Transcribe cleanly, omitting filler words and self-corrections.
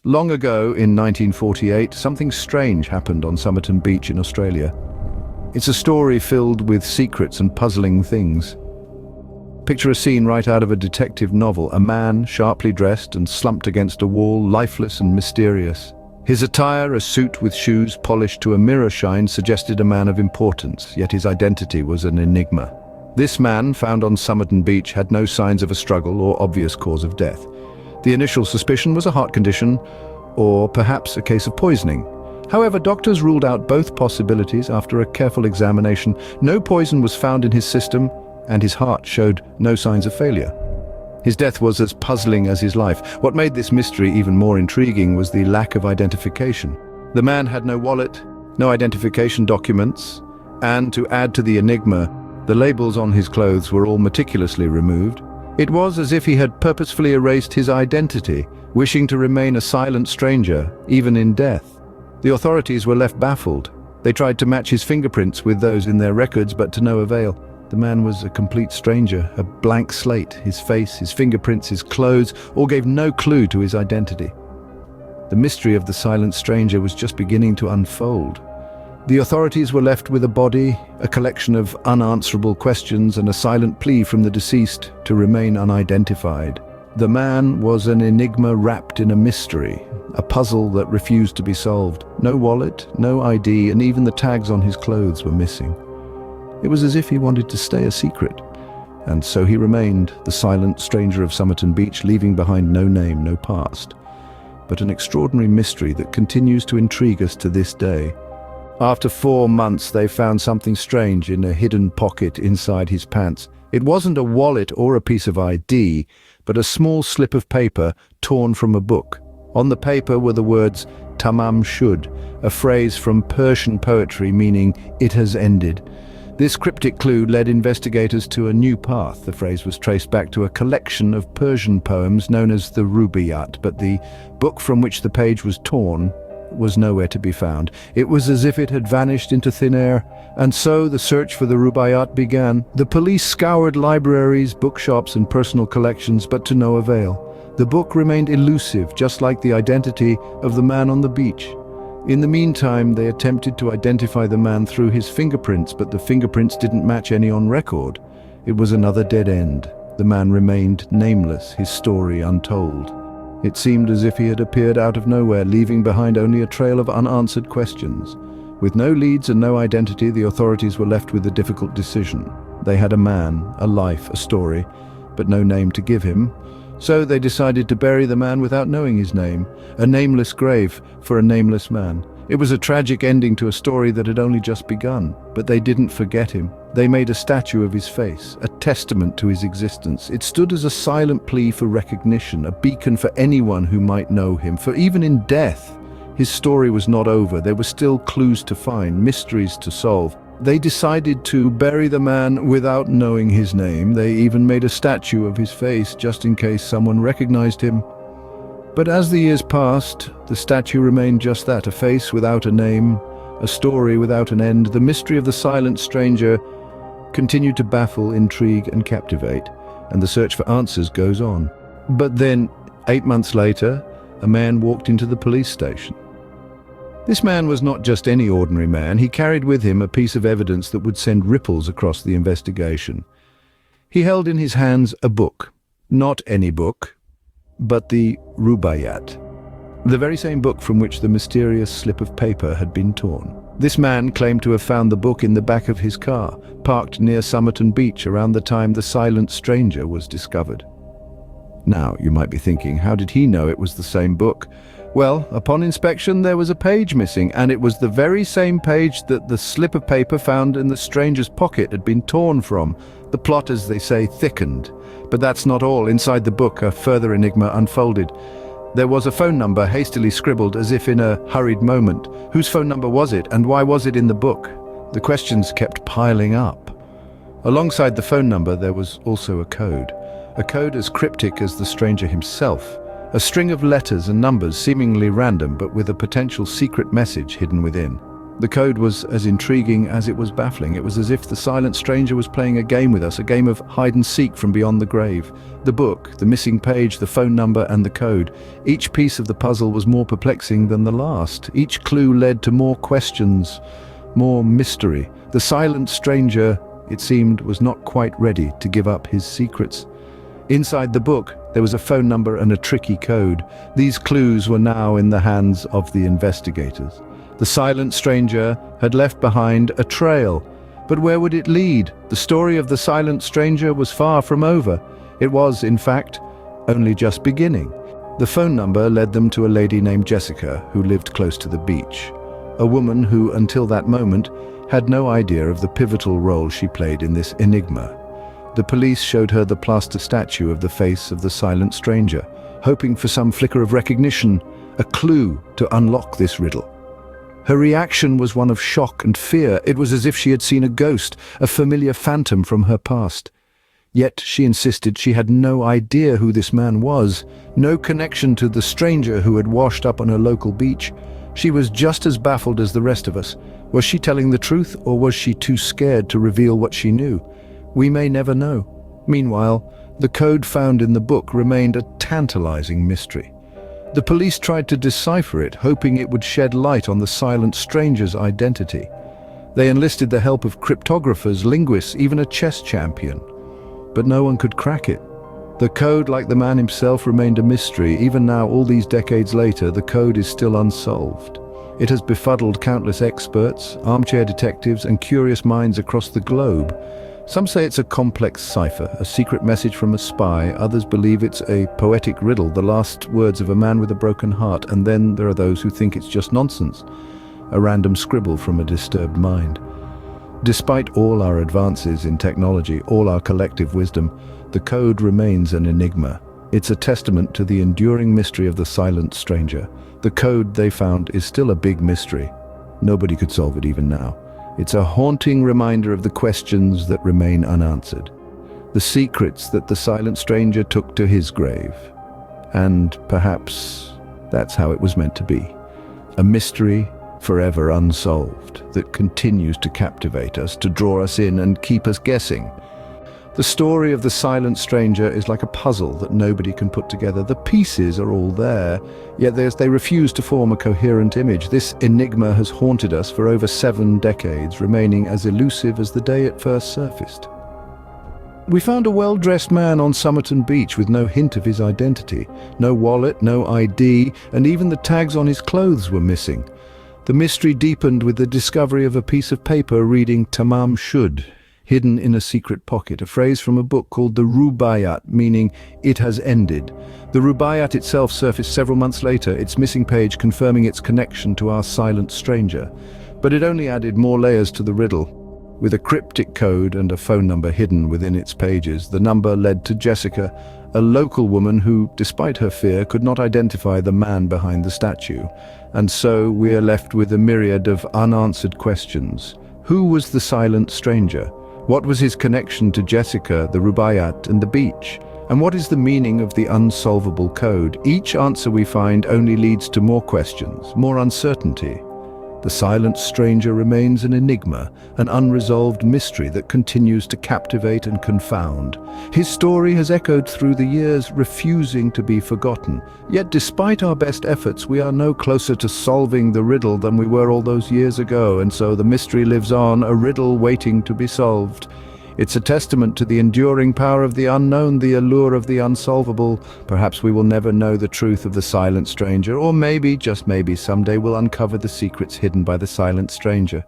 Long ago, in 1948, something strange happened on Somerton Beach in Australia. It's a story filled with secrets and puzzling things. Picture a scene right out of a detective novel, a man, sharply dressed and slumped against a wall, lifeless and mysterious. His attire, a suit with shoes polished to a mirror shine, suggested a man of importance, yet his identity was an enigma. This man, found on Somerton Beach, had no signs of a struggle or obvious cause of death. The initial suspicion was a heart condition, or perhaps a case of poisoning. However, doctors ruled out both possibilities after a careful examination. No poison was found in his system, and his heart showed no signs of failure. His death was as puzzling as his life. What made this mystery even more intriguing was the lack of identification. The man had no wallet, no identification documents, and to add to the enigma, the labels on his clothes were all meticulously removed. It was as if he had purposefully erased his identity, wishing to remain a silent stranger, even in death. The authorities were left baffled. They tried to match his fingerprints with those in their records, but to no avail. The man was a complete stranger, a blank slate. His face, his fingerprints, his clothes all gave no clue to his identity. The mystery of the silent stranger was just beginning to unfold. The authorities were left with a body, a collection of unanswerable questions, and a silent plea from the deceased to remain unidentified. The man was an enigma wrapped in a mystery, a puzzle that refused to be solved. No wallet, no ID, and even the tags on his clothes were missing. It was as if he wanted to stay a secret, and so he remained the silent stranger of Somerton Beach, leaving behind no name, no past, but an extraordinary mystery that continues to intrigue us to this day. After 4 months, they found something strange in a hidden pocket inside his pants. It wasn't a wallet or a piece of ID, but a small slip of paper torn from a book. On the paper were the words, "Tamam shud," a phrase from Persian poetry meaning, "it has ended." This cryptic clue led investigators to a new path. The phrase was traced back to a collection of Persian poems known as the Rubaiyat, but the book from which the page was torn was nowhere to be found. It was as if it had vanished into thin air, and so the search for the Rubaiyat began. The police scoured libraries, bookshops, and personal collections, but to no avail. The book remained elusive, just like the identity of the man on the beach. In the meantime, they attempted to identify the man through his fingerprints, but the fingerprints didn't match any on record. It was another dead end. The man remained nameless, his story untold. It seemed as if he had appeared out of nowhere, leaving behind only a trail of unanswered questions. With no leads and no identity, the authorities were left with a difficult decision. They had a man, a life, a story, but no name to give him. So they decided to bury the man without knowing his name, a nameless grave for a nameless man. It was a tragic ending to a story that had only just begun, but they didn't forget him. They made a statue of his face, a testament to his existence. It stood as a silent plea for recognition, a beacon for anyone who might know him. For even in death, his story was not over. There were still clues to find, mysteries to solve. They decided to bury the man without knowing his name. They even made a statue of his face just in case someone recognized him. But as the years passed, the statue remained just that, a face without a name, a story without an end. The mystery of the silent stranger continued to baffle, intrigue, and captivate, and the search for answers goes on. But then, 8 months later, a man walked into the police station. This man was not just any ordinary man. He carried with him a piece of evidence that would send ripples across the investigation. He held in his hands a book. Not any book, but the Rubaiyat, the very same book from which the mysterious slip of paper had been torn. This man claimed to have found the book in the back of his car, parked near Somerton Beach around the time the silent stranger was discovered. Now, you might be thinking, how did he know it was the same book? Well, upon inspection, there was a page missing, and it was the very same page that the slip of paper found in the stranger's pocket had been torn from. The plot, as they say, thickened. But that's not all. Inside the book, a further enigma unfolded. There was a phone number hastily scribbled as if in a hurried moment. Whose phone number was it, and why was it in the book? The questions kept piling up. Alongside the phone number, there was also a code as cryptic as the stranger himself. A string of letters and numbers seemingly random, but with a potential secret message hidden within. The code was as intriguing as it was baffling. It was as if the silent stranger was playing a game with us, a game of hide and seek from beyond the grave. The book, the missing page, the phone number, and the code. Each piece of the puzzle was more perplexing than the last. Each clue led to more questions, more mystery. The silent stranger, it seemed, was not quite ready to give up his secrets. Inside the book, there was a phone number and a tricky code. These clues were now in the hands of the investigators. The silent stranger had left behind a trail. But where would it lead? The story of the silent stranger was far from over. It was, in fact, only just beginning. The phone number led them to a lady named Jessica, who lived close to the beach. A woman who, until that moment, had no idea of the pivotal role she played in this enigma. The police showed her the plaster statue of the face of the silent stranger, hoping for some flicker of recognition, a clue to unlock this riddle. Her reaction was one of shock and fear. It was as if she had seen a ghost, a familiar phantom from her past. Yet she insisted she had no idea who this man was, no connection to the stranger who had washed up on her local beach. She was just as baffled as the rest of us. Was she telling the truth, or was she too scared to reveal what she knew? We may never know. Meanwhile, the code found in the book remained a tantalizing mystery. The police tried to decipher it, hoping it would shed light on the silent stranger's identity. They enlisted the help of cryptographers, linguists, even a chess champion. But no one could crack it. The code, like the man himself, remained a mystery. Even now, all these decades later, the code is still unsolved. It has befuddled countless experts, armchair detectives, and curious minds across the globe. Some say it's a complex cipher, a secret message from a spy. Others believe it's a poetic riddle, the last words of a man with a broken heart. And then there are those who think it's just nonsense, a random scribble from a disturbed mind. Despite all our advances in technology, all our collective wisdom, the code remains an enigma. It's a testament to the enduring mystery of the silent stranger. The code they found is still a big mystery. Nobody could solve it even now. It's a haunting reminder of the questions that remain unanswered, the secrets that the silent stranger took to his grave. And perhaps that's how it was meant to be. A mystery forever unsolved that continues to captivate us, to draw us in and keep us guessing. The story of the silent stranger is like a puzzle that nobody can put together. The pieces are all there, yet they refuse to form a coherent image. This enigma has haunted us for over 7 decades, remaining as elusive as the day it first surfaced. We found a well-dressed man on Somerton Beach with no hint of his identity. No wallet, no ID, and even the tags on his clothes were missing. The mystery deepened with the discovery of a piece of paper reading "Tamam Shud," hidden in a secret pocket, a phrase from a book called the Rubaiyat, meaning "it has ended." The Rubaiyat itself surfaced several months later, its missing page confirming its connection to our silent stranger. But it only added more layers to the riddle. With a cryptic code and a phone number hidden within its pages, the number led to Jessica, a local woman who, despite her fear, could not identify the man behind the statue. And so we are left with a myriad of unanswered questions. Who was the silent stranger? What was his connection to Jessica, the Rubaiyat, and the beach? And what is the meaning of the unsolvable code? Each answer we find only leads to more questions, more uncertainty. The silent stranger remains an enigma, an unresolved mystery that continues to captivate and confound. His story has echoed through the years, refusing to be forgotten. Yet despite our best efforts, we are no closer to solving the riddle than we were all those years ago, and so the mystery lives on, a riddle waiting to be solved. It's a testament to the enduring power of the unknown, the allure of the unsolvable. Perhaps we will never know the truth of the silent stranger, or maybe, just maybe, someday we'll uncover the secrets hidden by the silent stranger.